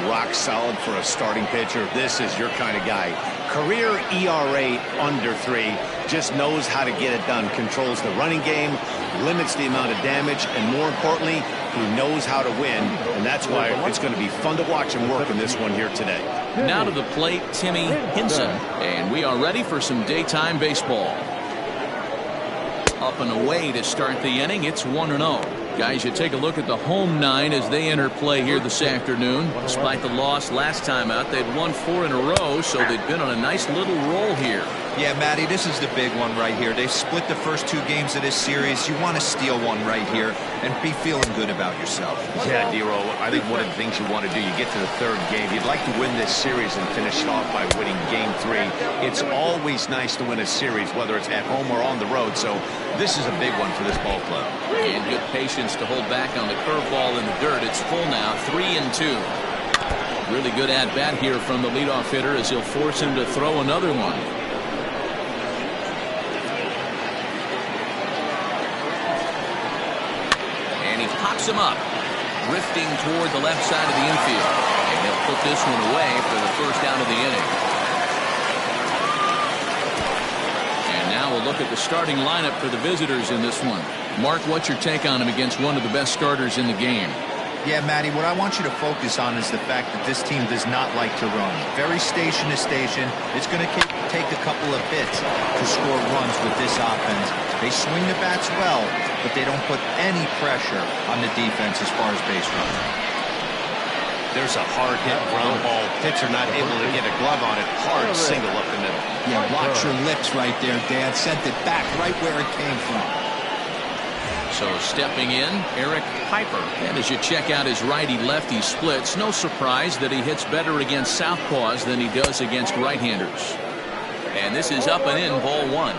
rock solid for a starting pitcher. This is your kind of guy. Career ERA under 3. Just knows how to get it done. Controls the running game, limits the amount of damage, and more importantly, he knows how to win. And that's why it's going to be fun to watch him work in this one here today. Now to the plate, Timmy Hinson. And we are ready for some daytime baseball. Up and away to start the inning. It's 1-0. Guys, you take a look at the home 9 as they enter play here this afternoon. Despite the loss last time out, they'd won 4 in a row, so they've been on a nice little roll here. Yeah, Matty, this is the big one right here. They split the first 2 games of this series. You want to steal one right here and be feeling good about yourself. Yeah, Dero, I think one of the things you want to do, you get to the 3rd game, you'd like to win this series and finish it off by winning game 3. It's always nice to win a series, whether it's at home or on the road, so this is a big one for this ball club. And good patience to hold back on the curveball in the dirt. It's full now, 3-2. Really good at-bat here from the leadoff hitter as he'll force him to throw another one. Pops him up, drifting toward the left side of the infield, and he'll put this one away for the first out of the inning. And now we'll look at the starting lineup for the visitors in this one. Mark, what's your take on him against one of the best starters in the game? Yeah, Matty, what I want you to focus on is the fact that this team does not like to run. Very station to station. It's going to take a couple of hits to score runs with this offense. They swing the bats well, but they don't put any pressure on the defense as far as base running. There's a hard hit ground ball. Pitcher not able to get a glove on it. Hard single up the middle. Yeah, watch your lips right there, Dan. Sent it back right where it came from. So stepping in, Eric Piper. And as you check out his righty-lefty splits, no surprise that he hits better against southpaws than he does against right-handers. And this is up and in, ball 1.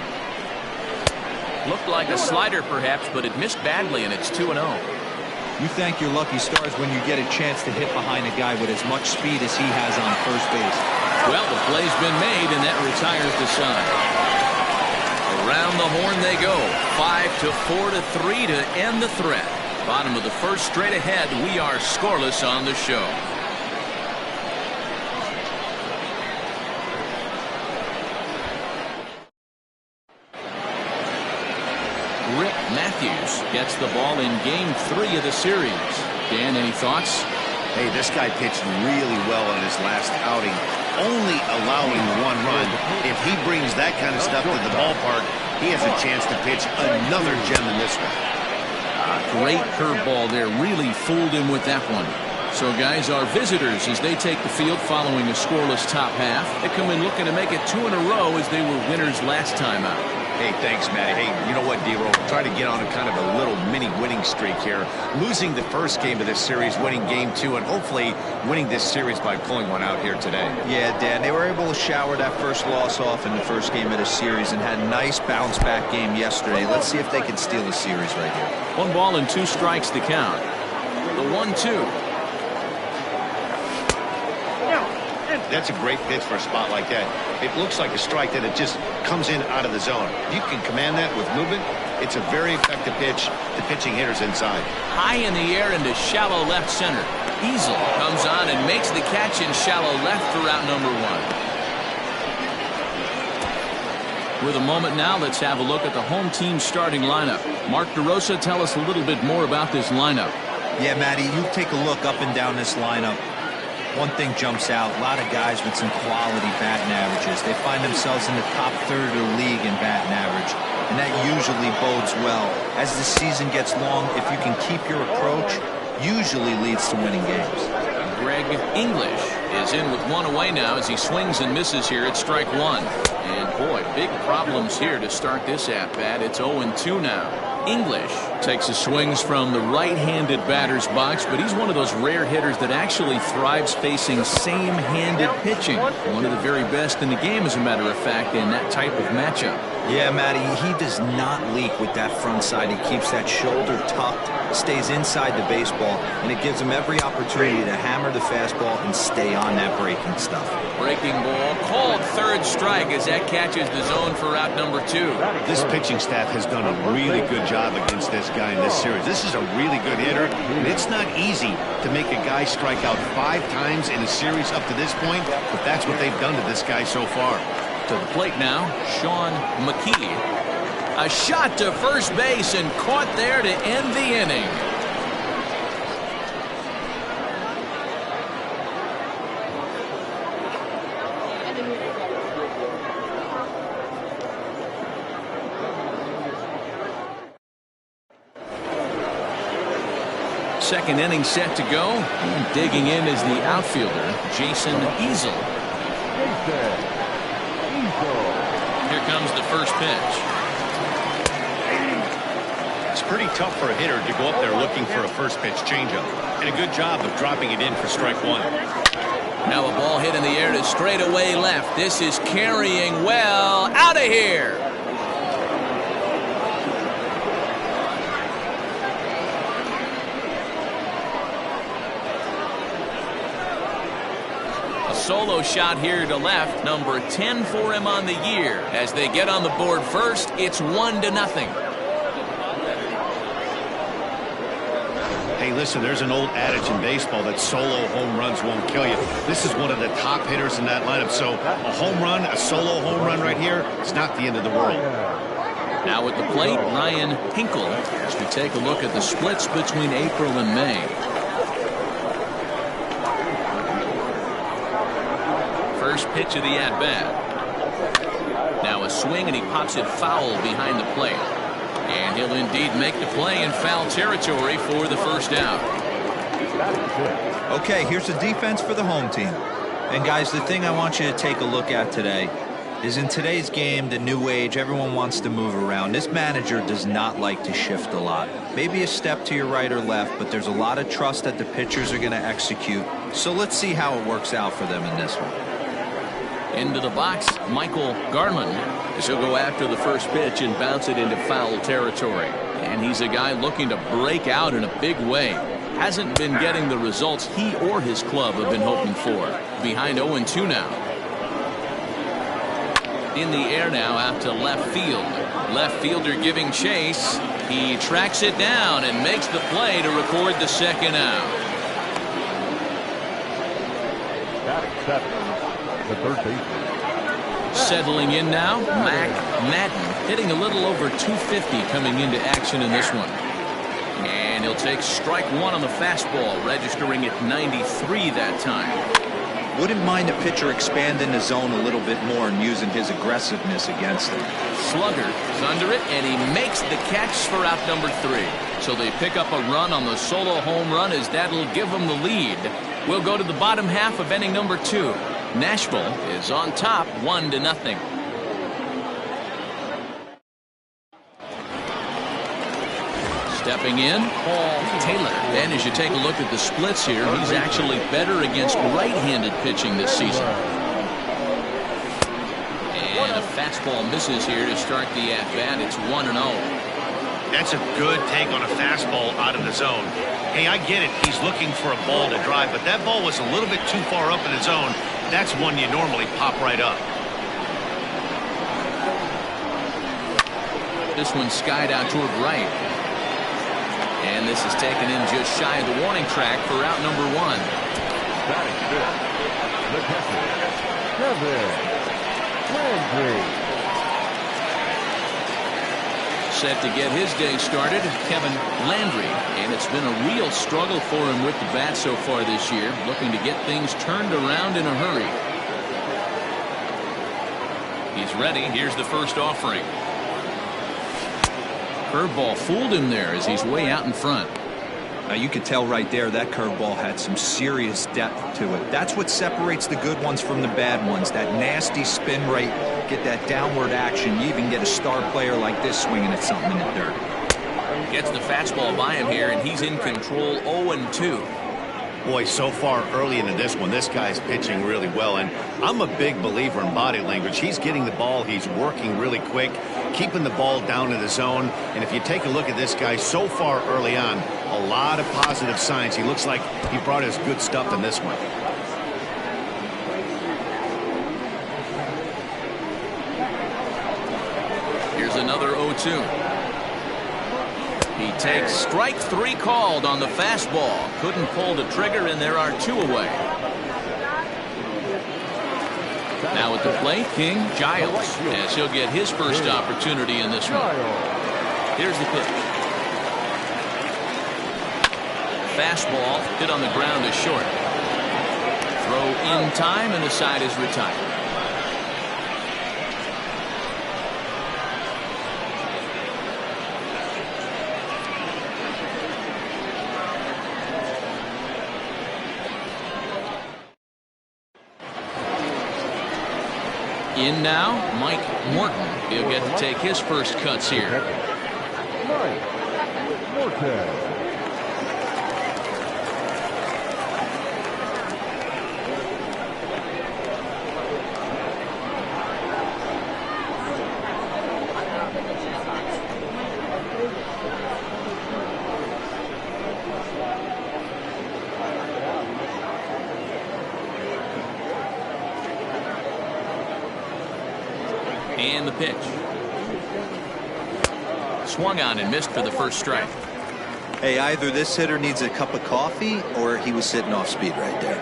Looked like a slider perhaps, but it missed badly, and it's 2-0. You thank your lucky stars when you get a chance to hit behind a guy with as much speed as he has on first base. Well, the play's been made, and that retires the side. Around the horn they go. 5-4 to 3 to end the threat. Bottom of the first, straight ahead. We are scoreless on the show. Rick Matthews gets the ball in game 3 of the series. Dan, any thoughts? Hey, this guy pitched really well in his last outing, only allowing 1 run. If he brings that kind of stuff to the ballpark, he has a chance to pitch another gem in this one. Great curveball there. Really fooled him with that one. So, guys, our visitors, as they take the field following a scoreless top half, they come in looking to make it 2 in a row as they were winners last time out. Hey, thanks, Matty. Hey, you know what, D-Roll? Try to get on a kind of a little mini winning streak here. Losing the first game of this series, winning game 2, and hopefully winning this series by pulling one out here today. Yeah, Dan, they were able to shower that first loss off in the first game of the series and had a nice bounce-back game yesterday. Let's see if they can steal the series right here. 1 ball and 2 strikes to count. The 1-2. That's a great pitch for a spot like that. It looks like a strike that it just comes in out of the zone. You can command that with movement. It's a very effective pitch to pitching hitters inside. High in the air into shallow left center. Easel comes on and makes the catch in shallow left for out number 1. With a moment now, let's have a look at the home team starting lineup. Mark DeRosa, tell us a little bit more about this lineup. Yeah, Matty, you take a look up and down this lineup. One thing jumps out, a lot of guys with some quality batting averages. They find themselves in the top third of the league in batting average, and that usually bodes well. As the season gets long, if you can keep your approach, usually leads to winning games. Greg English is in with 1 away now as he swings and misses here at strike 1. And boy, big problems here to start this at-bat. It's 0-2 now. English takes his swings from the right-handed batter's box, but he's one of those rare hitters that actually thrives facing same-handed pitching. One of the very best in the game, as a matter of fact, in that type of matchup. Yeah, Matty, he does not leak with that front side. He keeps that shoulder tucked, stays inside the baseball, and it gives him every opportunity to hammer the fastball and stay on that breaking stuff. Breaking ball called, third strike as that catches the zone for out number 2. This pitching staff has done a really good job against this guy in this series. This is a really good hitter, and it's not easy to make a guy strike out 5 times in a series up to this point, but that's what they've done to this guy so far. To the plate now, Sean McKee. A shot to first base and caught there to end the inning. Second inning set to go. And digging in is the outfielder, Jason Easel. Here comes the first pitch. It's pretty tough for a hitter to go up there looking for a first pitch changeup, and a good job of dropping it in for strike 1. Now a ball hit in the air to straightaway left. This is carrying well. Out of here. Solo shot here to left, number 10 for him on the year. As they get on the board first, it's 1-0. Hey, listen, there's an old adage in baseball that solo home runs won't kill you. This is one of the top hitters in that lineup, so a home run, a solo home run right here, it's not the end of the world. Now at the plate, Ryan Hinkle, as we take a look at the splits between April and May. First pitch of the at-bat. Now a swing, and he pops it foul behind the plate. And he'll indeed make the play in foul territory for the first out. Okay, here's the defense for the home team. And guys, the thing I want you to take a look at today is in today's game, the new age, everyone wants to move around. This manager does not like to shift a lot. Maybe a step to your right or left, but there's a lot of trust that the pitchers are going to execute. So let's see how it works out for them in this one. Into the box, Michael Garland, as he'll go after the first pitch and bounce it into foul territory. And he's a guy looking to break out in a big way. Hasn't been getting the results he or his club have been hoping for. Behind 0-2 now. In the air now out to left field. Left fielder giving chase. He tracks it down and makes the play to record the second out. The third baseman. Settling in now, Mac Madden, hitting a little over 250 coming into action in this one. And he'll take strike 1 on the fastball, registering at 93 that time. Wouldn't mind a pitcher expanding the zone a little bit more and using his aggressiveness against him. Slugger is under it, and he makes the catch for out number 3. So they pick up a run on the solo home run, as that'll give them the lead. We'll go to the bottom half of inning number 2. Nashville is on top 1-0. Stepping in, Paul Taylor. And as you take a look at the splits here, he's actually better against right-handed pitching this season. And a fastball misses here to start the at-bat. It's 1-0. That's a good take on a fastball out of the zone. Hey, I get it. He's looking for a ball to drive, but that ball was a little bit too far up in the zone. That's one you normally pop right up. This one skied out toward right. And this is taken in just shy of the warning track for out number 1. Batting fifth, the catcher, Kevin Landry. Set to get his day started, Kevin Landry. And it's been a real struggle for him with the bat so far this year, looking to get things turned around in a hurry. He's ready. Here's the first offering. Curveball fooled him there as he's way out in front. Now you could tell right there that curveball had some serious depth to it. That's what separates the good ones from the bad ones. That nasty spin rate, get that downward action. You even get a star player like this swinging at something in the dirt. Gets the fastball by him here, and he's in control 0-2. Boy, so far early into this one, this guy's pitching really well, and I'm a big believer in body language. He's getting the ball, he's working really quick, keeping the ball down in the zone, and if you take a look at this guy so far early on, a lot of positive signs. He looks like he brought his good stuff in this one. Here's another 0-2. He takes strike 3 called on the fastball. Couldn't pull the trigger, and there are 2 away. Now at the plate, King Giles, as he'll get his first opportunity in this one. Here's the pitch. Fastball hit on the ground is short. Throw in time, and the side is retired. In now, Mike Morton. He'll get to take his first cuts here. Mike Morton. And the pitch. Swung on and missed for the first strike. Hey, either this hitter needs a cup of coffee or he was sitting off speed right there.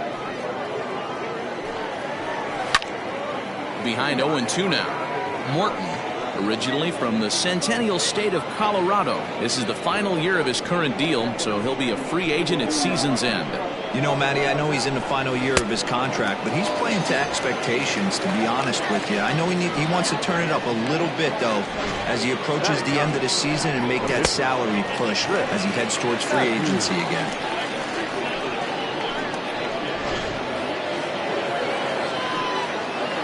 Behind 0-2 now. Morton, originally from the Centennial State of Colorado. This is the final year of his current deal, so he'll be a free agent at season's end. You know, Matty, I know he's in the final year of his contract, but he's playing to expectations, to be honest with you. I know he wants to turn it up a little bit, though, as he approaches the end of the season and make that salary push as he heads towards free agency again.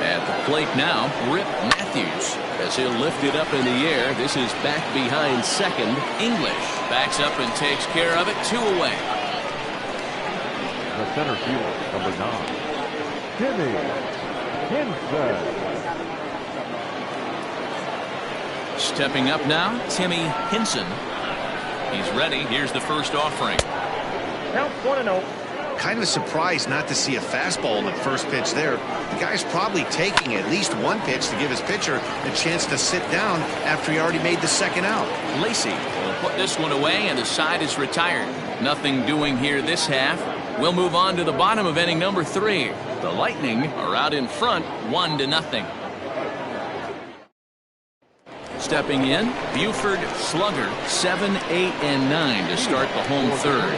At the plate now, Rip Matthews, as he'll lift it up in the air. This is back behind second. English backs up and takes care of it. 2 away. The center fielder, number 9, Timmy Henson. Stepping up now, Timmy Henson. He's ready. Here's the first offering. Count 1-0. Kind of surprised not to see a fastball in the first pitch there. The guy's probably taking at least one pitch to give his pitcher a chance to sit down after he already made the second out. Lacey will put this one away, and the side is retired. Nothing doing here this half. We'll move on to the bottom of inning number 3. The Lightning are out in front, 1-0. Stepping in, Buford Slugger, 7, 8, and 9 to start the home third.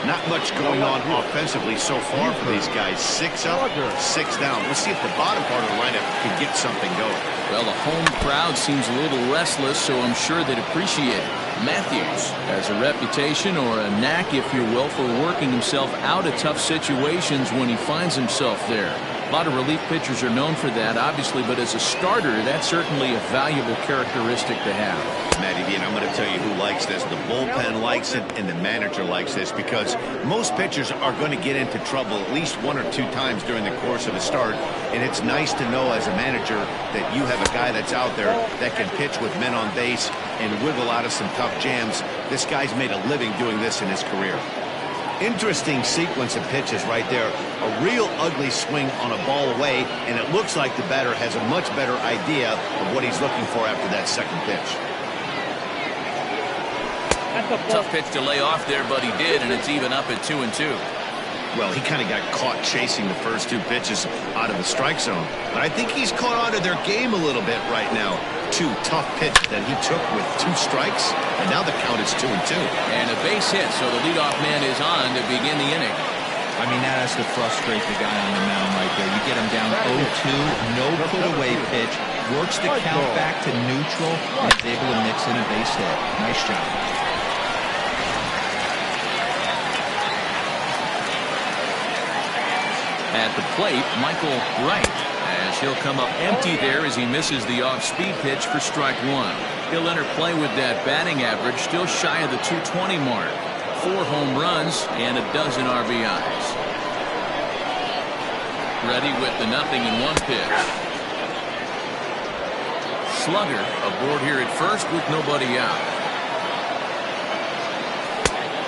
Not much going on offensively so far for these guys. 6 up, 6 down. We'll see if the bottom part of the lineup can get something going. Well, the home crowd seems a little restless, so I'm sure they'd appreciate it. Matthews has a reputation, or a knack, if you will, for working himself out of tough situations when he finds himself there. A lot of relief pitchers are known for that, obviously, but as a starter, that's certainly a valuable characteristic to have. Matty D, and I'm going to tell you who likes this. The bullpen likes it, and the manager likes this, because most pitchers are going to get into trouble at least 1 or 2 times during the course of a start, and it's nice to know as a manager that you have a guy that's out there that can pitch with men on base and wiggle out of some tough jams. This guy's made a living doing this in his career. Interesting sequence of pitches right there. A real ugly swing on a ball away, and it looks like the batter has a much better idea of what he's looking for after that second pitch. Tough pitch to lay off there, but he did, and it's even up at 2-2. Well, he kind of got caught chasing the first 2 pitches out of the strike zone. But I think he's caught on to their game a little bit right now. 2 tough pitches that he took with 2 strikes, and now the count is 2-2. And a base hit, so the leadoff man is on to begin the inning. I mean, that has to frustrate the guy on the mound right there. You get him down 0-2, no put-away pitch, works the count back to neutral, and is able to mix in a base hit. Nice job. At the plate, Michael Wright, as he'll come up empty there as he misses the off-speed pitch for strike 1. He'll enter play with that batting average still shy of the 220 mark. 4 home runs and a dozen RBIs. Ready with the 0-1 pitch. Slugger aboard here at first with nobody out.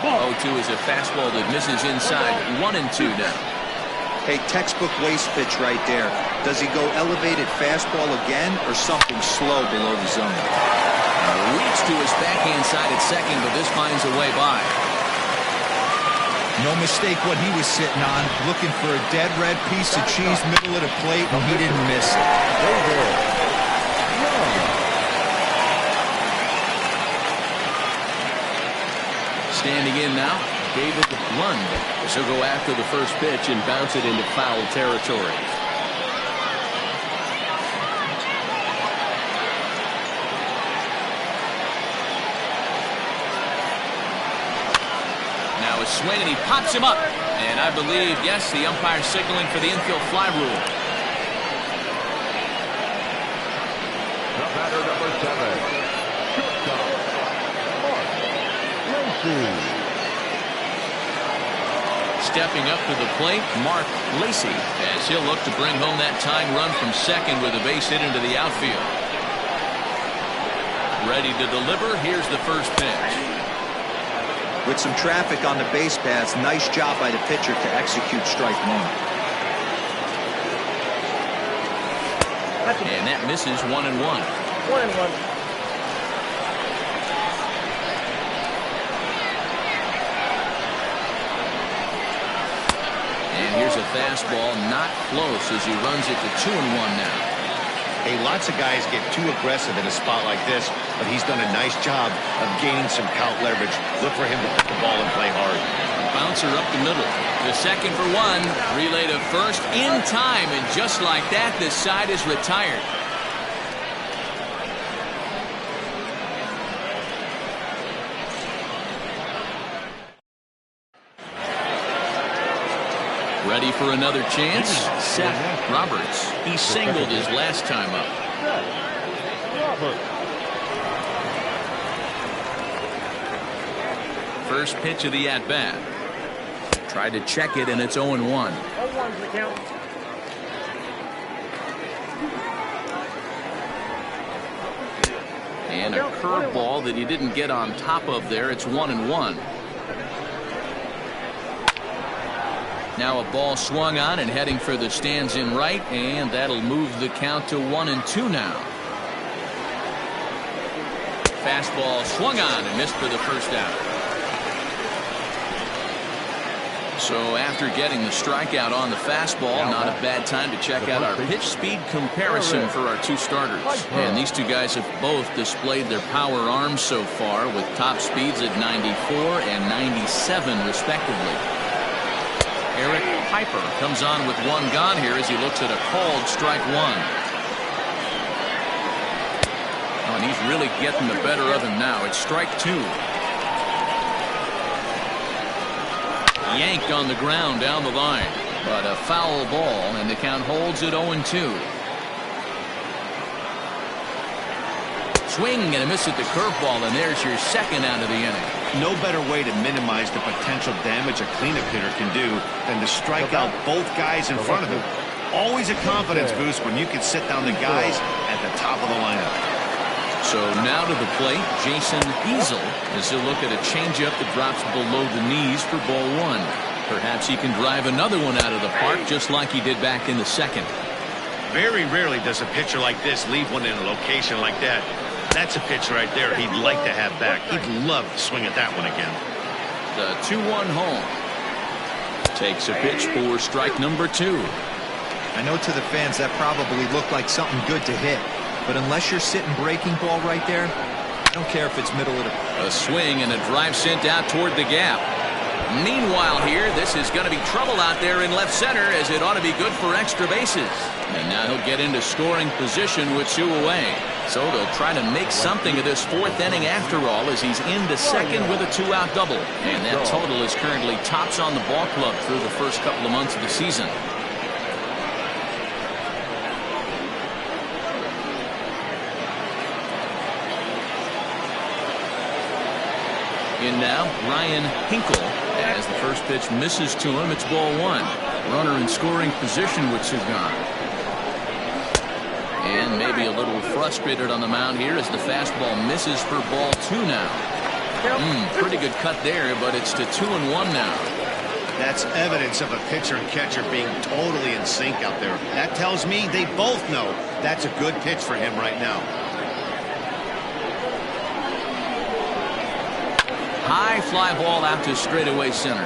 0-2 is a fastball that misses inside. 1-2 now. Hey, textbook waste pitch right there. Does he go elevated fastball again or something slow below the zone? Reach to his backhand side at second, but this finds a way by. No mistake what he was sitting on, looking for a dead red piece of cheese middle of the plate, and he didn't miss it. Standing in now, David Lund. He'll go after the first pitch and bounce it into foul territory. Now a swing, and he pops him up. And I believe, yes, the umpire signaling for the infield fly rule. The batter, number 7, shortstop, Mark Lacy. Stepping up to the plate, Mark Lacy, as he'll look to bring home that tying run from second with a base hit into the outfield. Ready to deliver. Here's the first pitch. With some traffic on the base paths, nice job by the pitcher to execute strike one. And that misses 1-1. 1-1. Here's a fastball not close as he runs it to 2-1 now. Hey, lots of guys get too aggressive in a spot like this, but he's done a nice job of gaining some count leverage. Look for him to put the ball and play hard. Bouncer up the middle. The second for 1. Relay to first in time, and just like that, this side is retired. Ready for another chance? Seth Roberts. He singled his last time up. First pitch of the at-bat. Tried to check it, and it's 0-1. 0-1's the count. And a curveball that he didn't get on top of there. It's 1-1. Now a ball swung on and heading for the stands in right, and that'll move the count to 1-2 now. Fastball swung on and missed for the first out. So after getting the strikeout on the fastball, not a bad time to check out our pitch speed comparison for our two starters. And these two guys have both displayed their power arms so far with top speeds at 94 and 97 respectively. Eric Piper comes on with one gone here as he looks at a called strike one. Oh, and he's really getting the better of him now. It's strike two. Yanked on the ground down the line, but a foul ball, and the count holds at 0-2. Swing and a miss at the curveball, and there's your second out of the inning. No better way to minimize the potential damage a cleanup hitter can do than to strike out both guys in front of him. Always a confidence boost when you can sit down the guys at the top of the lineup. So now to the plate, Jason Easel, as he'll look at a changeup that drops below the knees for ball one. Perhaps he can drive another one out of the park just like he did back in the second. Very rarely does a pitcher like this leave one in a location like that. That's a pitch right there he'd like to have back. He'd love to swing at that one again. The 2-1 home. Takes a pitch for strike number two. I know to the fans that probably looked like something good to hit. But unless you're sitting breaking ball right there, I don't care if it's middle of the... A swing and a drive sent out toward the gap. Meanwhile here, this is going to be trouble out there in left center, as it ought to be good for extra bases. And now he'll get into scoring position with two away. So they'll try to make something of this fourth inning after all, as he's into second with a two-out double. And that total is currently tops on the ball club through the first couple of months of the season. In now, Ryan Hinkle, as the first pitch misses to him. It's ball one. Runner in scoring position with Sugan. And maybe a little frustrated on the mound here as the fastball misses for ball two now. Pretty good cut there, but it's to 2-1 now. That's evidence of a pitcher and catcher being totally in sync out there. That tells me they both know that's a good pitch for him right now. High fly ball out to straightaway center.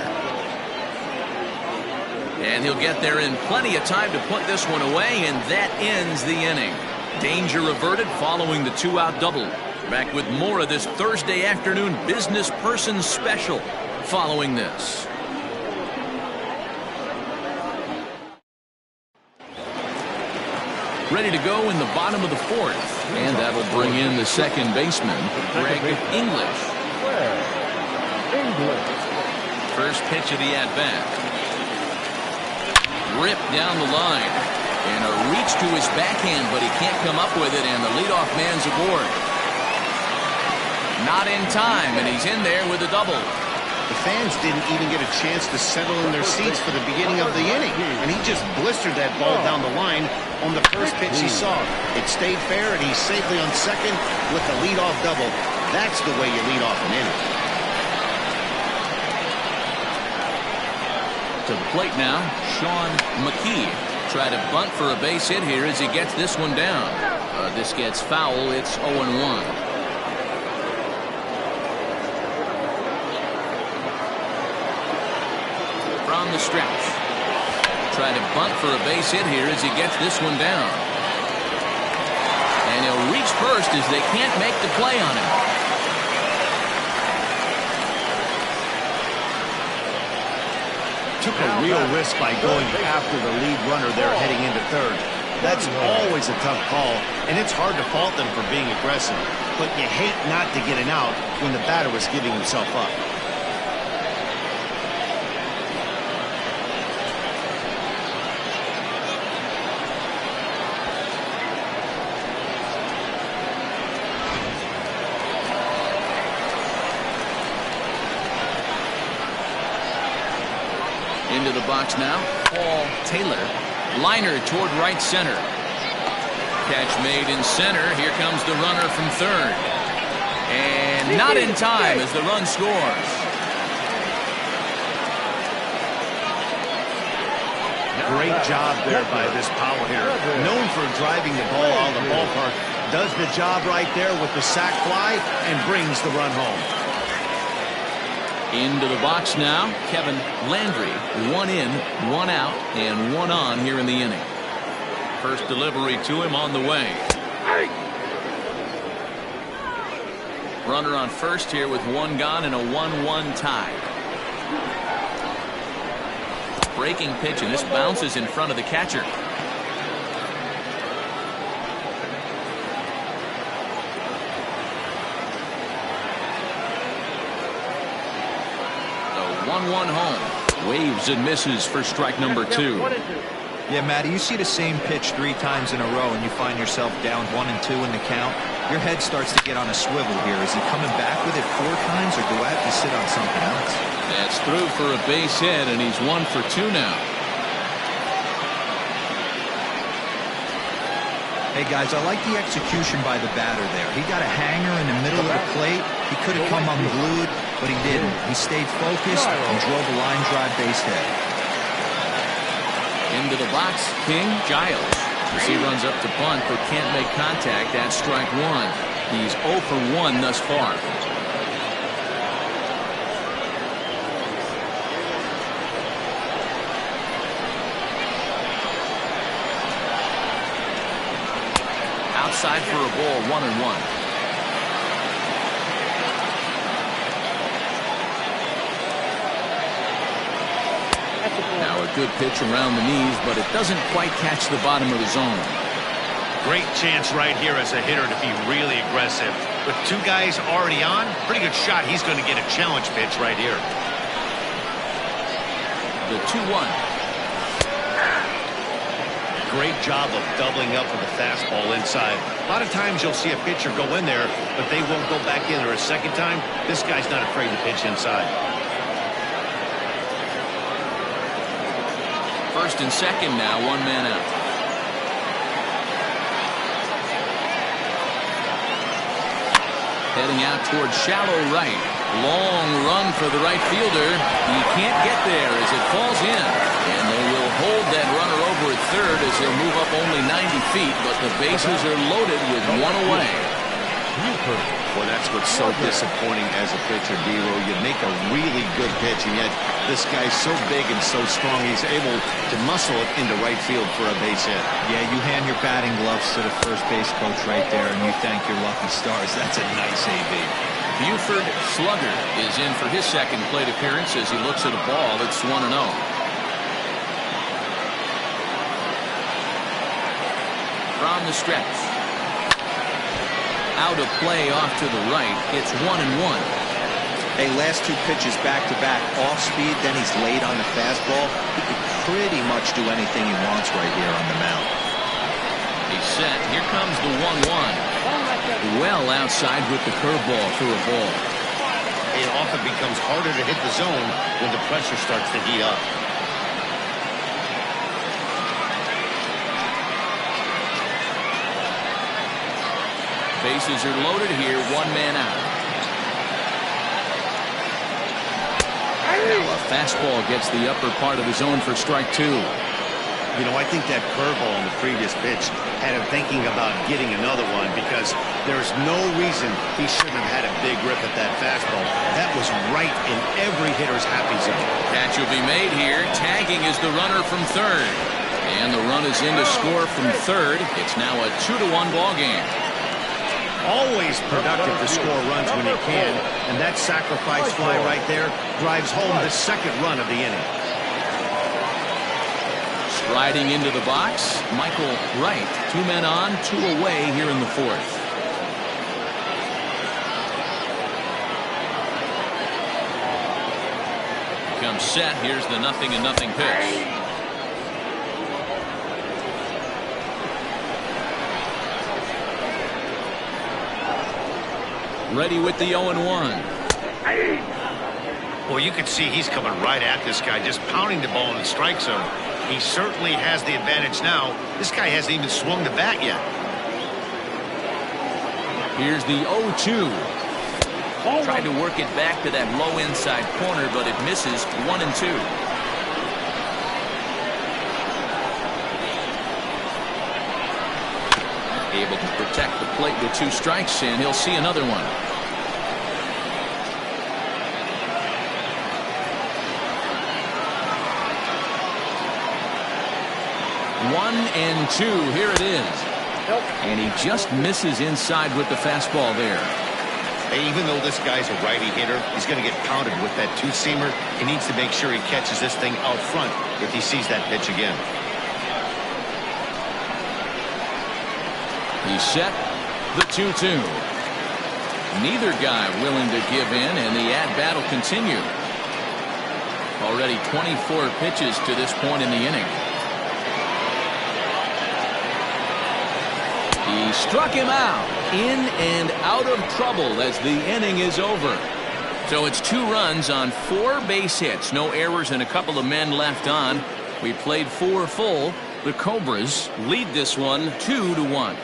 And he'll get there in plenty of time to put this one away, and that ends the inning. Danger averted following the two-out double. Back with more of this Thursday afternoon business person special following this. Ready to go in the bottom of the fourth, and that'll bring in the second baseman, Greg English. First pitch of the at-bat. Ripped down the line, and a reach to his backhand, but he can't come up with it, and the leadoff man's aboard. Not in time, and he's in there with a double. The fans didn't even get a chance to settle in their seats for the beginning of the inning, and he just blistered that ball down the line on the first pitch he saw. It stayed fair, and he's safely on second with the leadoff double. That's the way you lead off an inning. To the plate now, Sean McKee. Try to bunt for a base hit here as he gets this one down. This gets foul. It's 0-1. From the stretch. Try to bunt for a base hit here as he gets this one down. And he'll reach first as they can't make the play on him. Took a real risk by going after the lead runner there heading into third. That's always a tough call, and it's hard to fault them for being aggressive. But you hate not to get an out when the batter was giving himself up. Into the box now, Paul Taylor. Liner toward right center. Catch made in center. Here comes the runner from third. And not in time as the run scores. Great job there by this power hitter. Known for driving the ball out of the ballpark. Does the job right there with the sac fly and brings the run home. Into the box now, Kevin Landry. One in, one out, and one on here in the inning. First delivery to him on the way. Runner on first here with one gone and a 1-1 tie. Breaking pitch, and this bounces in front of the catcher. The 1-1 home. Waves and misses for strike number two. Yeah, Matty, you see the same pitch 3 times in a row and you find yourself down 1-2 in the count. Your head starts to get on a swivel here. Is he coming back with it 4 times, or do I have to sit on something else? That's through for a base hit, and he's 1 for 2 now. Hey, guys, I like the execution by the batter there. He got a hanger in the middle of the plate. He could have come unglued, but he didn't. He stayed focused and drove a line drive base hit. Into the box, King Giles. As he runs up to bunt but can't make contact. That's strike one. He's 0 for 1 thus far. Outside for a ball, 1-1. Now a good pitch around the knees, but it doesn't quite catch the bottom of the zone. Great chance right here as a hitter to be really aggressive. With 2 guys already on, pretty good shot. He's going to get a challenge pitch right here. The 2-1. Great job of doubling up with the fastball inside. A lot of times you'll see a pitcher go in there, but they won't go back in there a second time. This guy's not afraid to pitch inside. First and second now, one man out. Heading out towards shallow right. Long run for the right fielder. He can't get there as it falls in. And they will hold that runner over at third as he'll move up only 90 feet, but the bases are loaded with one away. Well, that's what's so disappointing as a pitcher, D-Row. You make a really good pitch, and yet this guy's so big and so strong, he's able to muscle it into right field for a base hit. Yeah, you hand your batting gloves to the first base coach right there, and you thank your lucky stars. That's a nice AB. Buford Slugger is in for his second plate appearance as he looks at a ball that's 1-0. From the stretch. Out of play off to the right. It's 1-1. Hey, last two pitches back-to-back off speed, then he's late on the fastball. He could pretty much do anything he wants right here on the mound. He's set. Here comes the 1-1. Well outside with the curveball for a ball. It often becomes harder to hit the zone when the pressure starts to heat up. Bases are loaded here, one man out. Now a fastball gets the upper part of the zone for strike two. You know, I think that curveball in the previous pitch had him thinking about getting another one because there's no reason he shouldn't have had a big rip at that fastball. That was right in every hitter's happy zone. Catch will be made here. Tagging is the runner from third. And the run is in to score from third. It's now a 2-1 ball game. Always productive to score runs when he can, and that sacrifice fly right there drives home the second run of the inning. Striding into the box, Michael Wright. 2 men on, 2 away here in the fourth. Comes set. Here's the 0-0 pitch. Ready with the 0-1. Well, you can see he's coming right at this guy, just pounding the ball in the strike zone. He certainly has the advantage now. This guy hasn't even swung the bat yet. Here's the 0-2. Tried to work it back to that low inside corner, but it misses. 1-2. Able to protect the plate with 2 strikes, and he'll see another one. One and 2. Here it is. And he just misses inside with the fastball there. Hey, even though this guy's a righty hitter, he's going to get pounded with that 2-seamer. He needs to make sure he catches this thing out front if he sees that pitch again. He's set. The 2-2. Neither guy willing to give in, and the at-bat will continue. Already 24 pitches to this point in the inning. He struck him out. In and out of trouble as the inning is over. So it's 2 runs on 4 base hits. No errors and a couple of men left on. We played 4 full. The Cobras lead this one 2-1.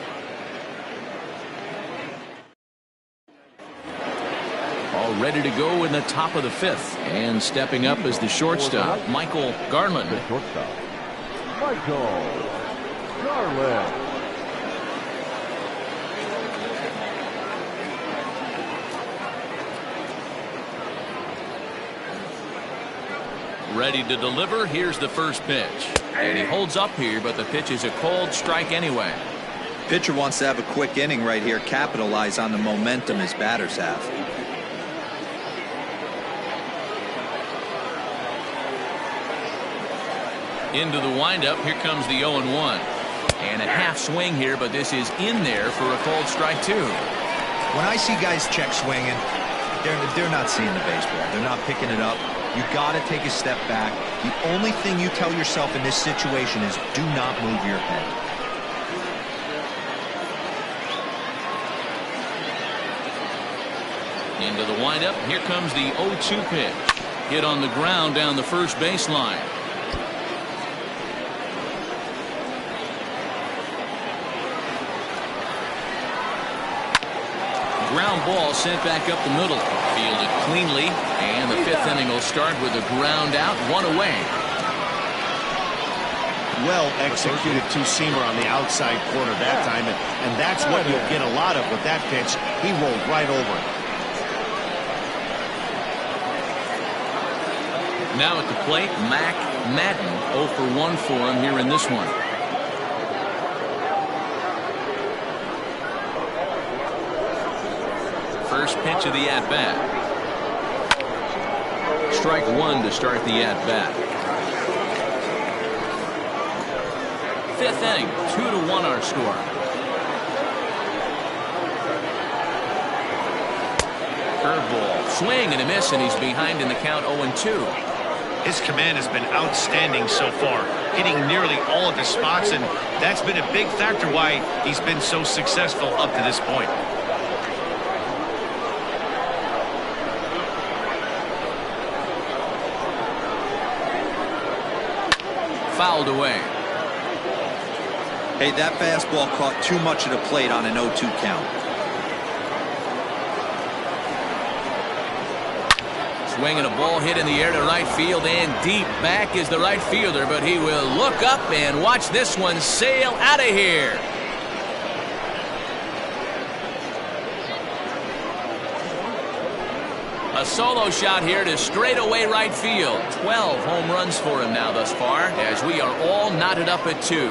All ready to go in the top of the 5th. And stepping up is the shortstop, Michael Garland. The shortstop, Michael Garland. Ready to deliver. Here's the first pitch. And he holds up here, but the pitch is a cold strike anyway. Pitcher wants to have a quick inning right here, capitalize on the momentum his batters have. Into the windup. Here comes the 0-1. And a half swing here, but this is in there for a cold strike too. When I see guys check swinging, they're not seeing the baseball. They're not picking it up. You got to take a step back. The only thing you tell yourself in this situation is do not move your head. Into the windup. Here comes the 0-2 pitch. Hit on the ground down the first baseline. Ground ball sent back up the middle. Fielded cleanly. And the fifth inning will start with a ground out, one away. Well executed two-seamer on the outside corner that time. And that's what you'll get a lot of with that pitch. He rolled right over it. Now at the plate, Mac Madden 0 for 1 for him here in this one. First pitch of the at-bat. Strike one to start the at-bat. Fifth inning, 2-1 our score. Curveball, swing and a miss, and he's behind in the count 0-2. His command has been outstanding so far, hitting nearly all of his spots, and that's been a big factor why he's been so successful up to this point. Fouled away. Hey, that fastball caught too much of the plate on an 0-2 count. Swinging a ball hit in the air to right field and deep. Back is the right fielder, but he will look up and watch this one sail out of here. A solo shot here to straightaway right field. 12 home runs for him now thus far, as we are all knotted up at 2.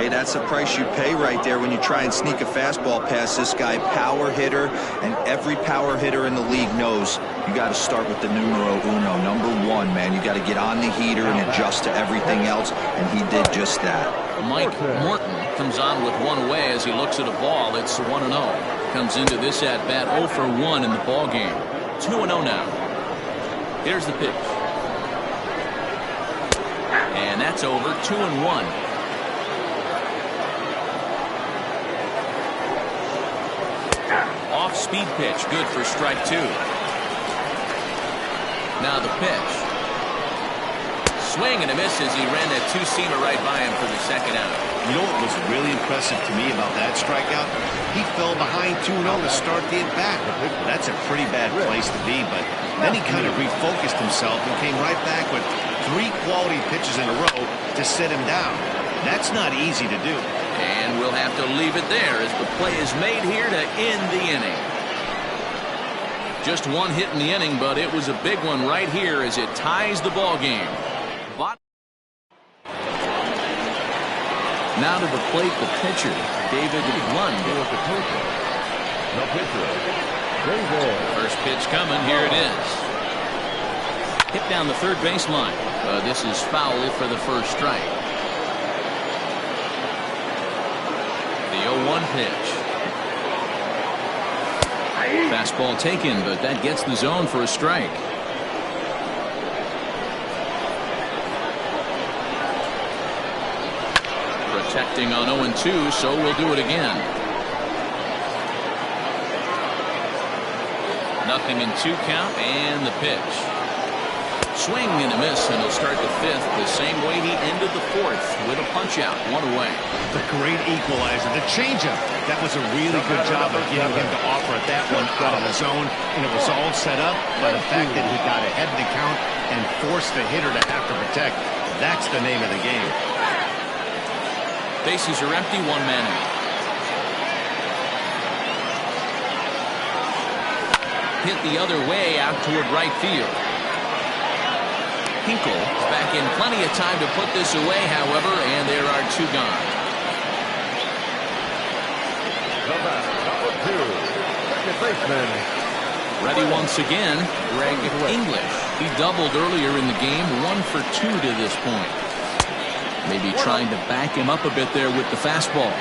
Hey, that's the price you pay right there when you try and sneak a fastball past this guy. Power hitter, and every power hitter in the league knows you got to start with the numero uno, number 1, man. You got to get on the heater and adjust to everything else, and he did just that. Mike Morton comes on with one away as he looks at a ball. It's 1-0. Comes into this at bat 0 for 1 in the ball game. 2-0 now. Here's the pitch, and that's over. 2-1. Off-speed pitch, good for strike 2. Now the pitch. Swing and a miss as he ran that two-seamer right by him for the second out. You know what was really impressive to me about that strikeout? He fell behind 2-0 to start the at-bat. That's a pretty bad place to be, but then he kind of refocused himself and came right back with 3 quality pitches in a row to sit him down. That's not easy to do. And we'll have to leave it there as the play is made here to end the inning. Just one hit in the inning, but it was a big one right here as it ties the ball game. Now to the plate, the pitcher, David Lund. The pitcher, David. First pitch coming, here it is. Hit down the third baseline. This is foul for the first strike. The 0-1 pitch. Fastball taken, but that gets the zone for a strike. Protecting on 0-2, so we'll do it again. 0-2 count, and the pitch. Swing and a miss, and he'll start the fifth the same way he ended the fourth with a punch-out, 1 away. The great equalizer, the changeup. That was a really good job of getting him to offer that one out of the zone, and it was all set up by the fact that he got ahead in the count and forced the hitter to have to protect. That's the name of the game. Bases are empty, 1 man out. Hit the other way out toward right field. Hinkle back in plenty of time to put this away, however, and there are 2 gone. Number 2, second baseman. Ready once again, Greg English. He doubled earlier in the game, 1 for 2 to this point. Maybe trying to back him up a bit there with the fastball.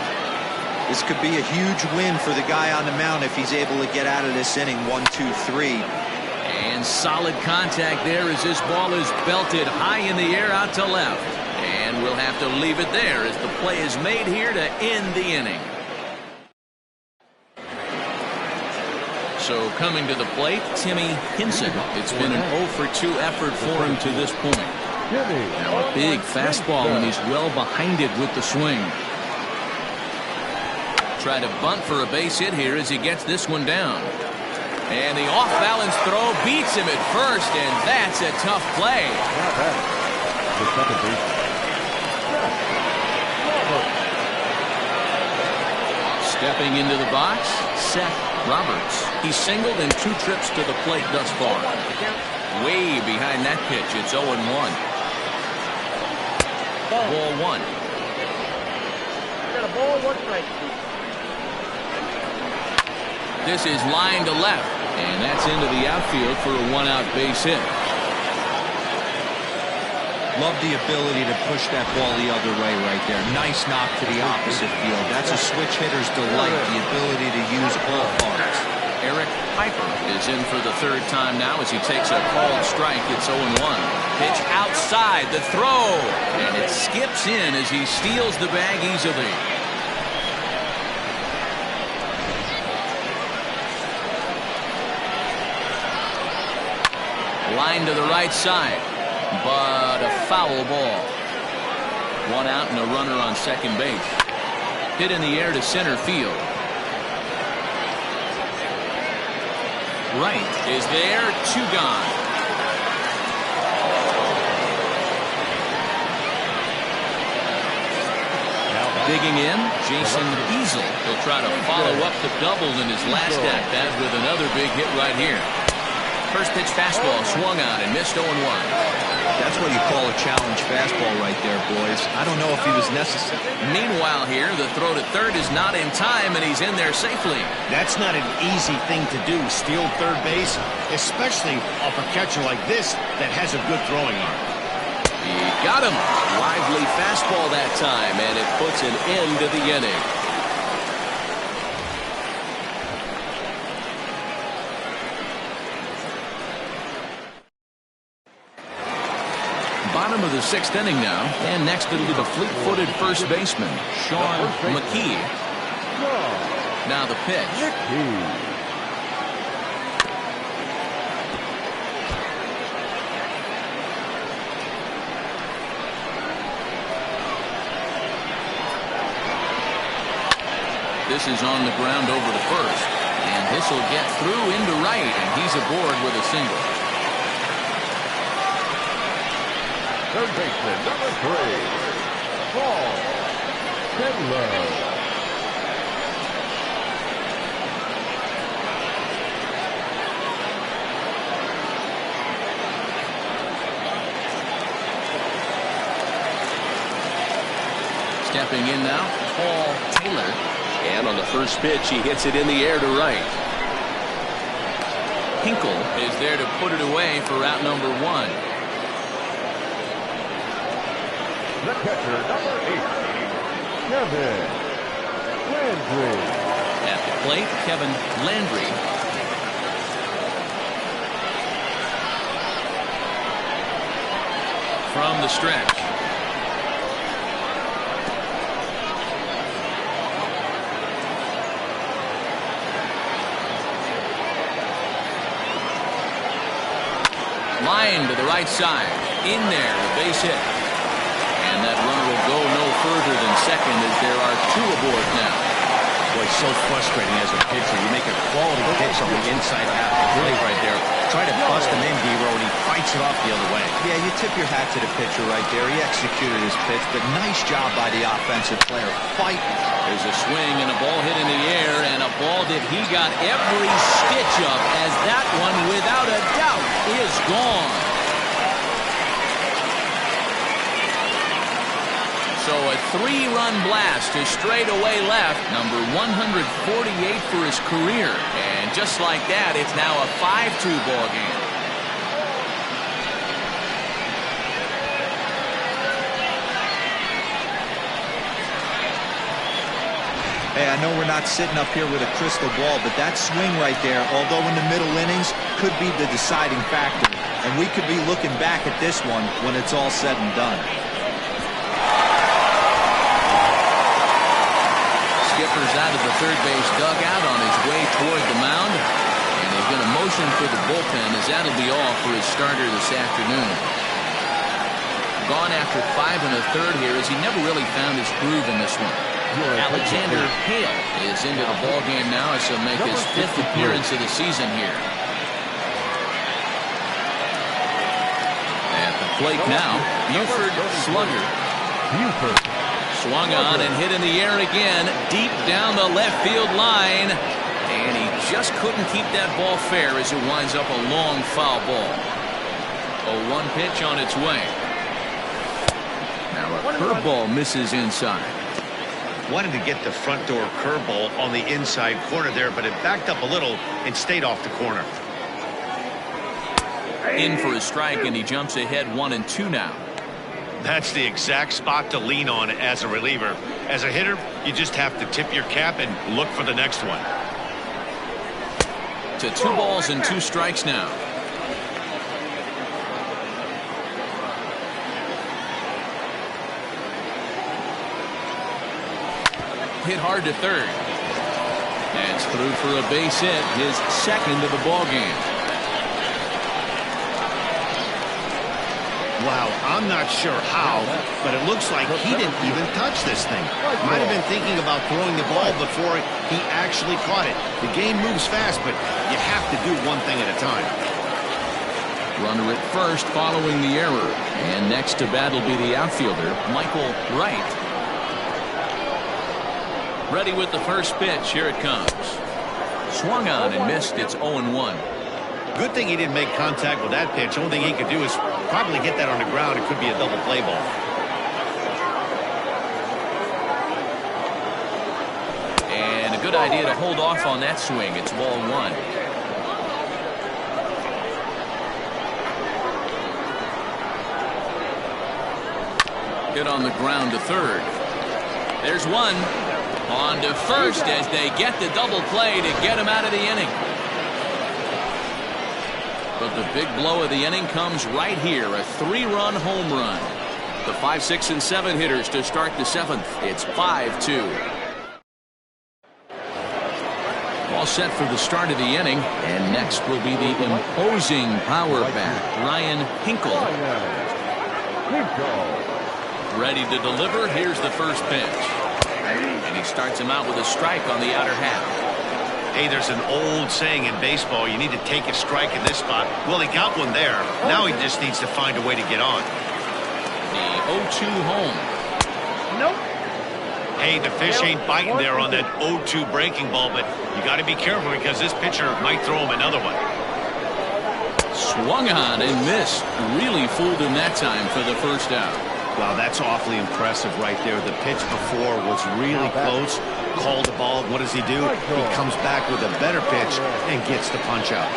This could be a huge win for the guy on the mound if he's able to get out of this inning 1, 2, 3. And solid contact there as this ball is belted high in the air out to left. And we'll have to leave it there as the play is made here to end the inning. So coming to the plate, Timmy Henson. It's been an 0 for 2 effort for him to this point. Now a big fastball, and he's well behind it with the swing. Try to bunt for a base hit here as he gets this one down. And the off-balance throw beats him at first, and that's a tough play. Stepping into the box, Seth Roberts. He's singled in 2 trips to the plate thus far. Way behind that pitch, it's 0-1. Ball 1. Got a ball, 1 strike. This is line to left, and that's into the outfield for a 1-out base hit. Love the ability to push that ball the other way right there. Nice knock to the opposite field. That's a switch hitter's delight, the ability to use all parts. Eric Piper is in for the 3rd time now as he takes a called strike. It's 0-1. Pitch outside, the throw, and it skips in as he steals the bag easily. Line to the right side, but a foul ball. 1 out and a runner on second base. Hit in the air to center field. Right is there, 2 gone. Digging in, Jason Easel. He'll try to follow up the double in his last at-bat with another big hit right here. First pitch fastball swung on and missed 0-1. That's what you call a challenge fastball right there, boys. I don't know if he was necessary. Meanwhile here, the throw to third is not in time, and he's in there safely. That's not an easy thing to do, steal third base, especially off a catcher like this that has a good throwing arm. He got him. Lively fastball that time, and it puts an end to the inning. Bottom of the 6th inning now, and next it'll be the fleet-footed first baseman, Sean McKee. Now the pitch. This is on the ground over to first, and this will get through into right, and he's aboard with a single. Third baseman, number 3, Paul Bedlow. Stepping in now, Paul Taylor. And on the first pitch, he hits it in the air to right. Hinkle is there to put it away for out number 1. The catcher, number 8, Kevin Landry. At the plate, Kevin Landry. From the stretch. Line to the right side. In there, the base hit. And that runner will go no further than second as there are 2 aboard now. Boy, so frustrating as a pitcher. You make a quality pitch on the inside half of the plate right there. Try to bust him in, D-Row, and he fights it off the other way. Yeah, you tip your hat to the pitcher right there. He executed his pitch, but nice job by the offensive player. Fight. There's a swing and a ball hit in the air, and a ball that he got every stitch of, as that one, without a doubt, is gone. So a 3-run blast to straightaway left, number 148 for his career. And just like that, it's now a 5-2 ball game. Hey, I know we're not sitting up here with a crystal ball, but that swing right there, although in the middle innings, could be the deciding factor. And we could be looking back at this one when it's all said and done. Skipper's out of the third base dugout on his way toward the mound. And he's going to motion for the bullpen, as that'll be all for his starter this afternoon. Gone after 5 1/3 here, as he never really found his groove in this one. Alexander Hale is into the ball game now, as he'll make his 5th appearance of the season here. At the plate now, Buford Slugger. Buford. Swung on and hit in the air again, deep down the left field line. And he just couldn't keep that ball fair as it winds up a long foul ball. A 1 pitch on its way. Now a curveball misses inside. Wanted to get the front door curveball on the inside corner there, but it backed up a little and stayed off the corner. In for a strike, and he jumps ahead 1-2 now. That's the exact spot to lean on as a reliever. As a hitter, you just have to tip your cap and look for the next one. To 2 balls and 2 strikes now. Hit hard to third. That's through for a base hit, his 2nd of the ball game. Wow, I'm not sure how, but it looks like he didn't even touch this thing. Might have been thinking about throwing the ball before he actually caught it. The game moves fast, but you have to do one thing at a time. Runner at first following the error. And next to bat will be the outfielder, Michael Wright. Ready with the first pitch. Here it comes. Swung on and missed. It's 0-1. Good thing he didn't make contact with that pitch. Only thing he could do is probably get that on the ground. It could be a double play ball. And a good idea to hold off on that swing. It's ball 1. Hit on the ground to third. There's one. On to first as they get the double play to get him out of the inning. But the big blow of the inning comes right here. A 3-run home run. The 5, 6, and 7 hitters to start the 7th. It's 5-2. All set for the start of the inning. And next will be the imposing power bat, Ryan Hinkle. Ready to deliver. Here's the first pitch. And he starts him out with a strike on the outer half. Hey, there's an old saying in baseball, you need to take a strike in this spot. Well, he got one there. Now he just needs to find a way to get on. The 0-2 home. Nope. Hey, the fish ain't biting there on that 0-2 breaking ball, but you got to be careful because this pitcher might throw him another one. Swung on and missed. Really fooled him that time for the first out. Wow, that's awfully impressive right there. The pitch before was really close. Called the ball. What does he do? He comes back with a better pitch and gets the punch out.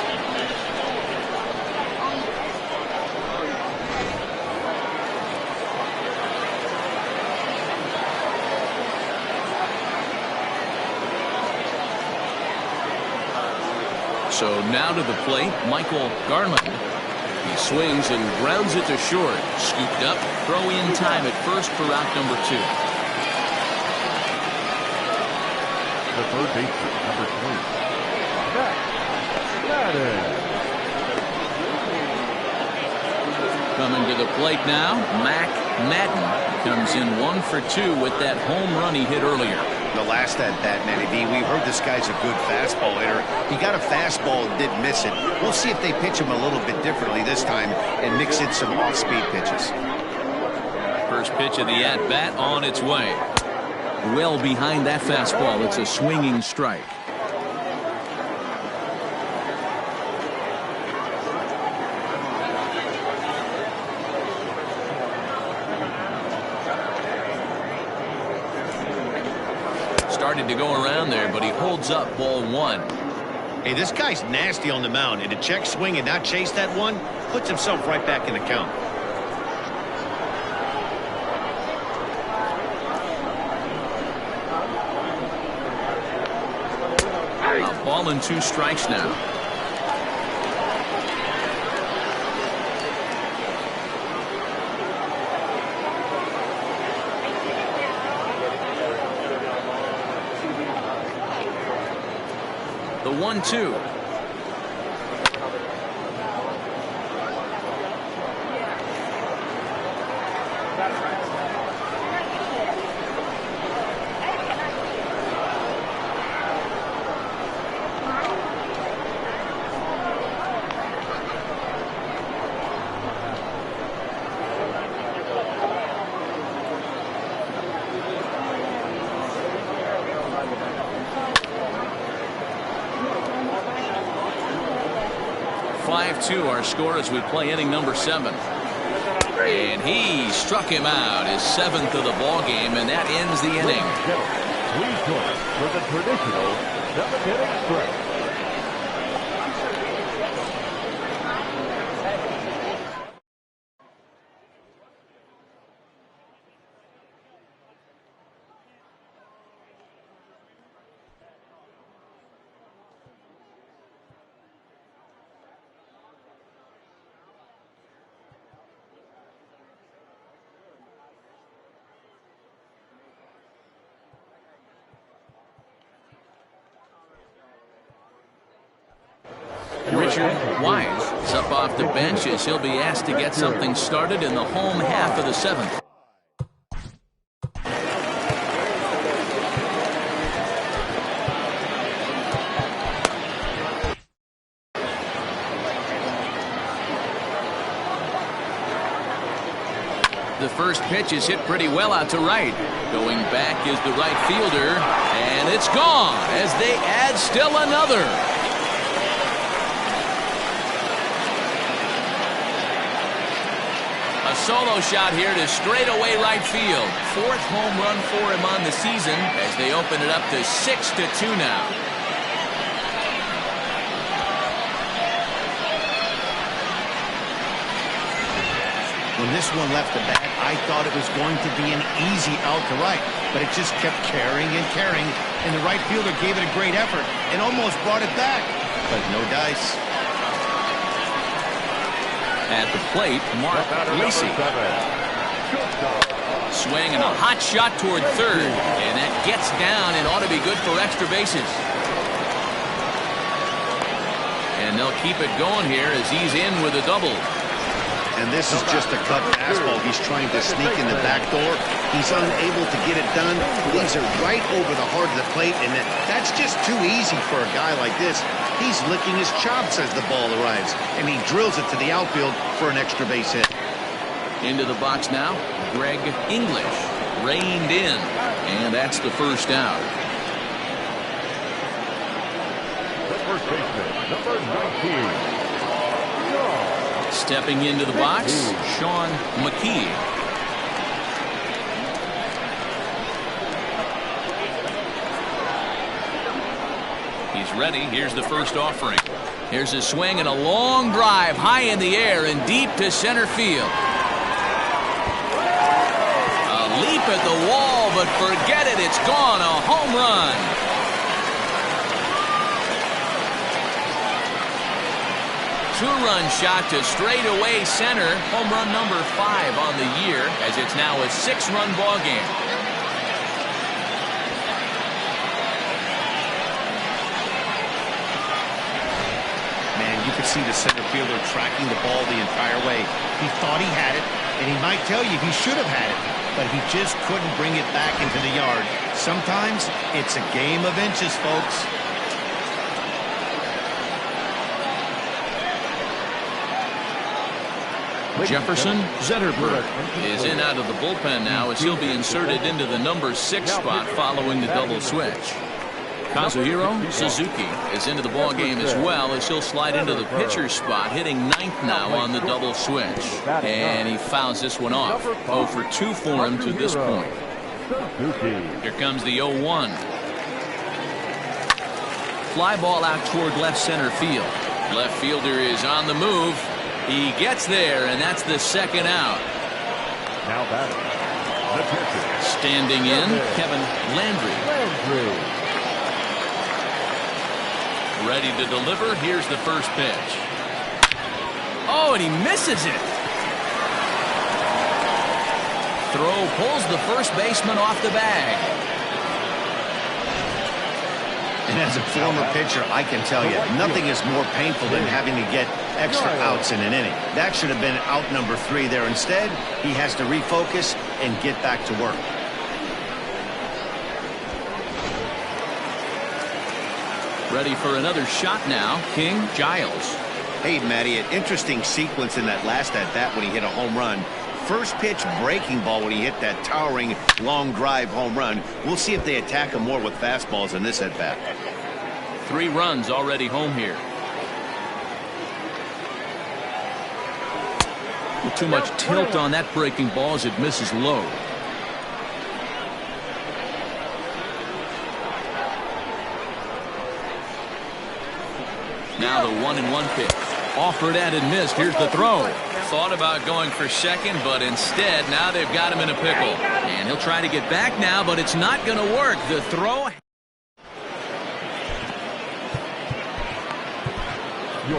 So now to the plate, Michael Garland. He swings and grounds it to short. Scooped up, throw in time at first for out number 2. The third baseman, number 3. Coming to the plate now, Mac Madden comes in 1 for 2 with that home run he hit earlier. The last at bat, Matty B, we heard this guy's a good fastball hitter. He got a fastball and didn't miss it. We'll see if they pitch him a little bit differently this time and mix in some off-speed pitches. First pitch of the at-bat on its way. Well behind that fastball. It's a swinging strike. Started to go around there, but he holds up ball 1. Hey, this guy's nasty on the mound, and to check swing and not chase that one puts himself right back in the count. Ball and 2 strikes now. The 1-2. Our score as we play inning number 7. And he struck him out, his 7th of the ball game, and that ends the inning. Please join us for the traditional 7th inning stretch. Richard Wise is up off the bench as he'll be asked to get something started in the home half of the 7th. The first pitch is hit pretty well out to right. Going back is the right fielder, and it's gone as they add still another. A solo shot here to straightaway right field. 4th home run for him on the season as they open it up to 6-2 now. When this one left the bat, I thought it was going to be an easy out to right, but it just kept carrying and carrying, and the right fielder gave it a great effort and almost brought it back, but no dice. At the plate, Mark Lacey. Swing and a hot shot toward third, and that gets down and ought to be good for extra bases. And they'll keep it going here as he's in with a double. And this is just a cut fastball. He's trying to sneak in the back door. He's unable to get it done. Leaves it right over the heart of the plate, and that's just too easy for a guy like this. He's licking his chops as the ball arrives, and he drills it to the outfield for an extra base hit. Into the box now, Greg English reined in, and that's the first out. The first baseman, number 19. Stepping into the box, Sean McKee. He's ready. Here's the first offering. Here's a swing and a long drive high in the air and deep to center field. A leap at the wall, but forget it. It's gone. A home run. Two-run shot to straightaway center. Home run number 5 on the year as it's now a 6-run ball game. Man, you could see the center fielder tracking the ball the entire way. He thought he had it, and he might tell you he should have had it, but he just couldn't bring it back into the yard. Sometimes it's a game of inches, folks. Jefferson Zetterberg is in out of the bullpen now as he'll be inserted into the number 6 spot following the double switch. Kazuhiro Suzuki is into the ball game as well as he'll slide into the pitcher spot, hitting 9th now on the double switch. And he fouls this one off. 0 for 2 for him to this point. Here comes the 0-1. Fly ball out toward left center field. Left fielder is on the move. He gets there, and that's the second out. Now batting, the pitcher. Standing in, Kevin Landry. Ready to deliver. Here's the first pitch. Oh, and he misses it. Throw pulls the first baseman off the bag. And as a former pitcher, I can tell you, nothing is more painful than having to get extra outs in an inning. That should have been out number 3 there. Instead, he has to refocus and get back to work. Ready for another shot now, King Giles. Hey, Matty, an interesting sequence in that last at-bat when he hit a home run. First pitch breaking ball when he hit that towering long drive home run. We'll see if they attack him more with fastballs in this at-bat. 3 runs already home here. With too much tilt on that breaking ball as it misses low. Now the 1-1 pitch. Offered and missed. Here's the throw. Thought about going for second, but instead now they've got him in a pickle. And he'll try to get back now, but it's not going to work. The throw.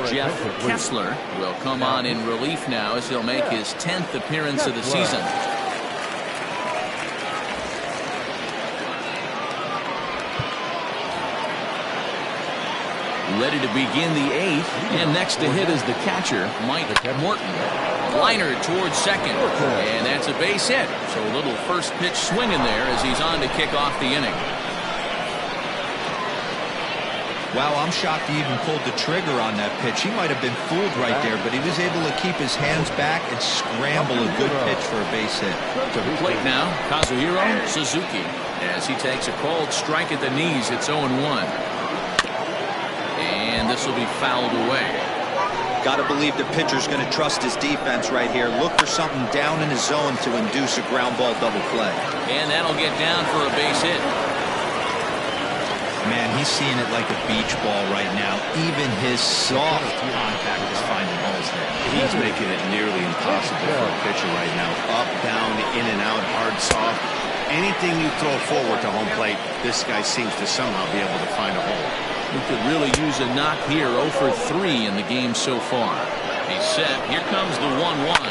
Jeff Kessler will come on in relief now as he'll make his 10th appearance of the season. Ready to begin the 8th, and next to hit is the catcher, Mike Morton. Liner towards second, and that's a base hit. So a little first pitch swinging there as he's on to kick off the inning. Wow, I'm shocked he even pulled the trigger on that pitch. He might have been fooled right there, but he was able to keep his hands back and scramble a good pitch for a base hit. To the plate now, Kazuhiro Suzuki. As he takes a cold strike at the knees, it's 0-1. And this will be fouled away. Got to believe the pitcher's going to trust his defense right here. Look for something down in his zone to induce a ground ball double play. And that'll get down for a base hit. Man, he's seeing it like a beach ball right now. Even his soft contact is finding holes there. He's making it nearly impossible for a pitcher right now. Up, down, in and out, hard, soft. Anything you throw forward to home plate, this guy seems to somehow be able to find a hole. He could really use a knock here. 0 for 3 in the game so far. He's set. Here comes the 1-1.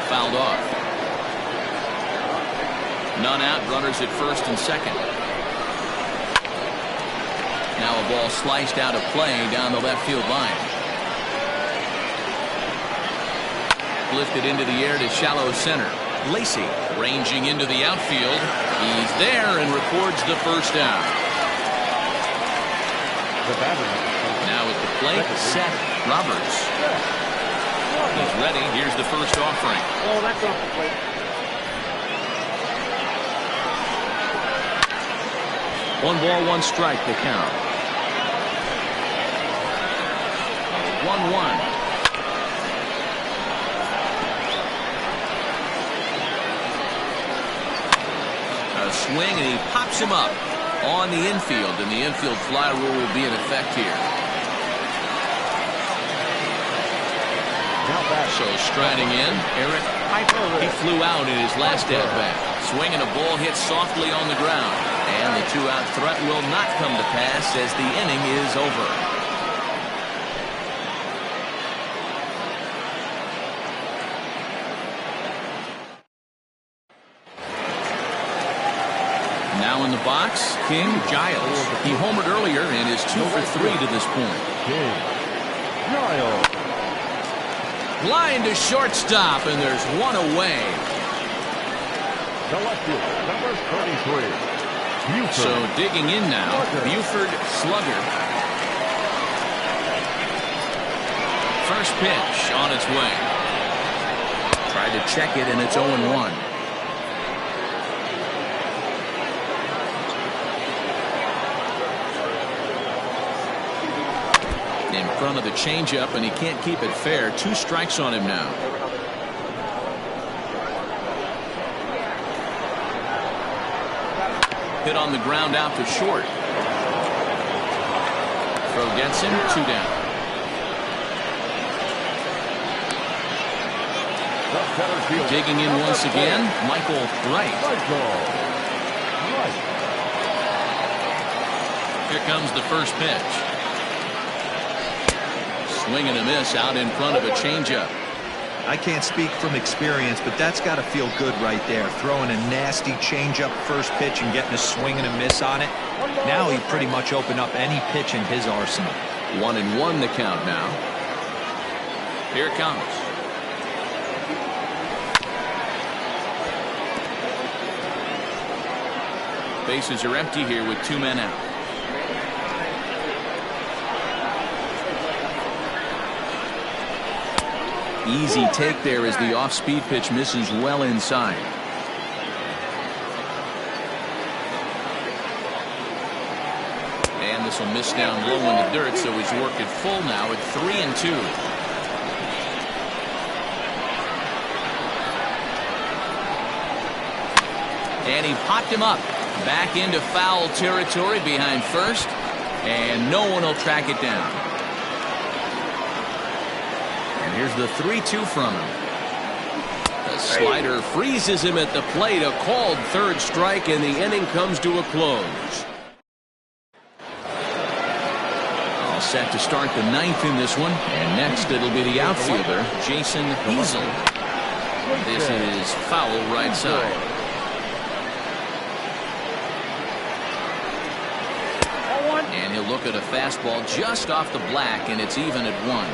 Fouled off. None out. Runners at first and second. Now a ball sliced out of play down the left field line. Lifted into the air to shallow center. Lacey ranging into the outfield. He's there and records the first out. Now at the plate, Seth Roberts. He's ready. Here's the first offering. Oh, that's off the plate. 1 ball, 1 strike, the count. 1-1. A swing, and he pops him up on the infield, and the infield fly rule will be in effect here. So striding in, Eric Piper. He flew out in his last at-bat. Swinging a ball hit softly on the ground. And the 2-out threat will not come to pass as the inning is over. Now in the box, King Giles. He homered earlier and is 2 for 3 to this point. King Giles. Line to shortstop, and there's one away. The left fielder, number 33. Buford. So digging in now, Buford Slugger. First pitch on its way. Tried to check it, and it's 0-1. In front of the changeup, and he can't keep it fair. 2 strikes on him now. Hit on the ground out to short. Throw gets him. 2 down. Digging in once again, Michael Wright. Here comes the first pitch. swing and a miss out in front of a changeup. I can't speak from experience, but that's got to feel good right there. Throwing a nasty changeup first pitch and getting a swing and a miss on it. Now he pretty much opened up any pitch in his arsenal. 1-1 the count now. Here it comes. Bases are empty here with 2 men out. Easy take there as the off-speed pitch misses well inside. And this will miss down low in the dirt, so he's worked it full now at 3-2. And he popped him up. Back into foul territory behind first, and no one will track it down. And here's the 3-2 from him. The slider freezes him at the plate. A called third strike, and the inning comes to a close. All set to start the 9th in this one, and next it'll be the outfielder, Jason Hazel. This is foul right side. And he'll look at a fastball just off the black, and it's even at 1.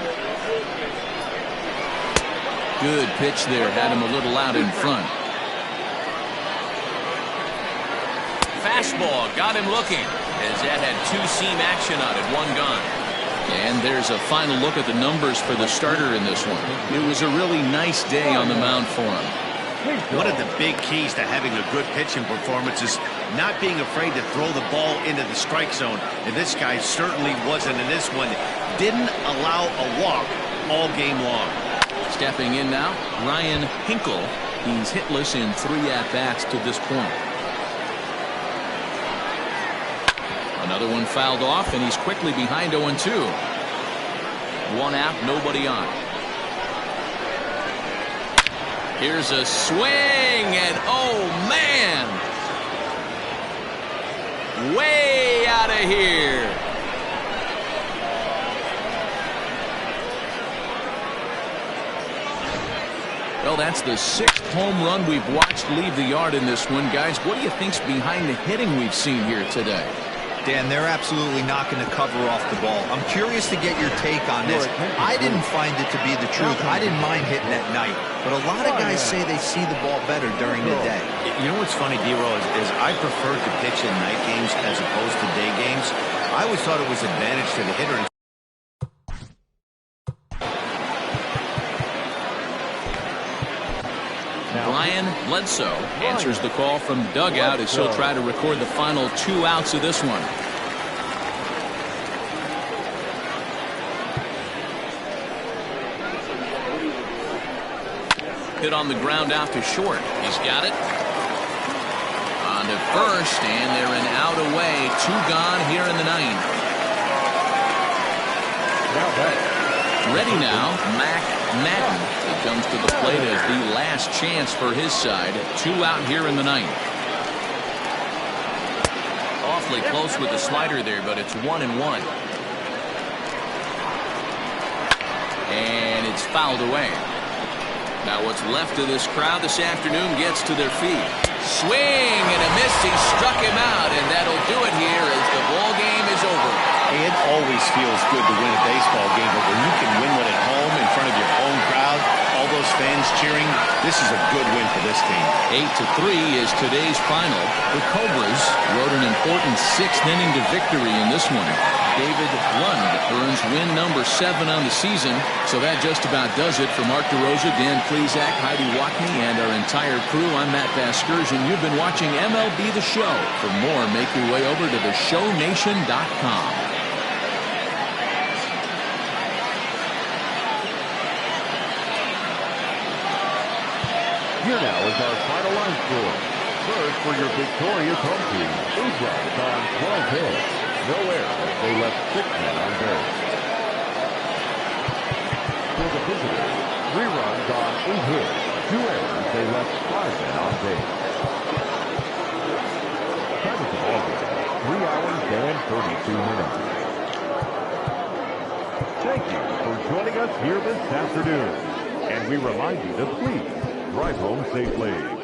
Good pitch there, had him a little out in front. Fastball got him looking, as that had 2-seam action on it, 1 gone. And there's a final look at the numbers for the starter in this one. It was a really nice day on the mound for him. One of the big keys to having a good pitching performance is not being afraid to throw the ball into the strike zone. And this guy certainly wasn't in this one. Didn't allow a walk all game long. Stepping in now, Ryan Hinkle. He's hitless in 3 at-bats to this point. Another one fouled off, and he's quickly behind 0-2. 1 out, nobody on. Here's a swing, and oh man, way out of here. Well, that's the 6th home run we've watched leave the yard in this one. Guys, what do you think's behind the hitting we've seen here today? Dan, they're absolutely not going to cover off the ball. I'm curious to get your take on this. I didn't find it to be the truth. I didn't mind hitting at night. But a lot of guys say they see the ball better during the day. You know what's funny, D-Roll, is I prefer to pitch in night games as opposed to day games. I always thought it was advantage to the hitter. Brian Bledsoe answers the call from dugout as he'll try to record the final 2 outs of this one. Hit on the ground out to short. He's got it. On to first, and they're an out away. 2 gone here in the 9th. Ready now, Mac Madden. He comes to the plate as the last chance for his side. 2 out here in the 9th. Awfully close with the slider there, but it's 1-1. And it's fouled away. Now what's left of this crowd this afternoon gets to their feet. Swing and a miss. He struck him out, and that'll do it here as the ball game is over. It always feels good to win a baseball game, but when you can win one at home in front of your home crowd, all those fans cheering, this is a good win for this team. 8-3 is today's final. The Cobras rode an important 6th inning to victory in this one. David Lund earns win number 7 on the season. So that just about does it. For Mark DeRosa, Dan Plesac, Heidi Watney, and our entire crew, I'm Matt Vasgersian. You've been watching MLB The Show. For more, make your way over to theshownation.com. Here now is our final line score. First, for your victorious home team, 8 runs on 12 hits. No errors. They left 6 men on base. For the visitors, 3 runs on 8 hits. 2 errors. They left 5 men on base. Time of the ball game, 3 hours and 32 minutes. Thank you for joining us here this afternoon. And we remind you to please drive home safely.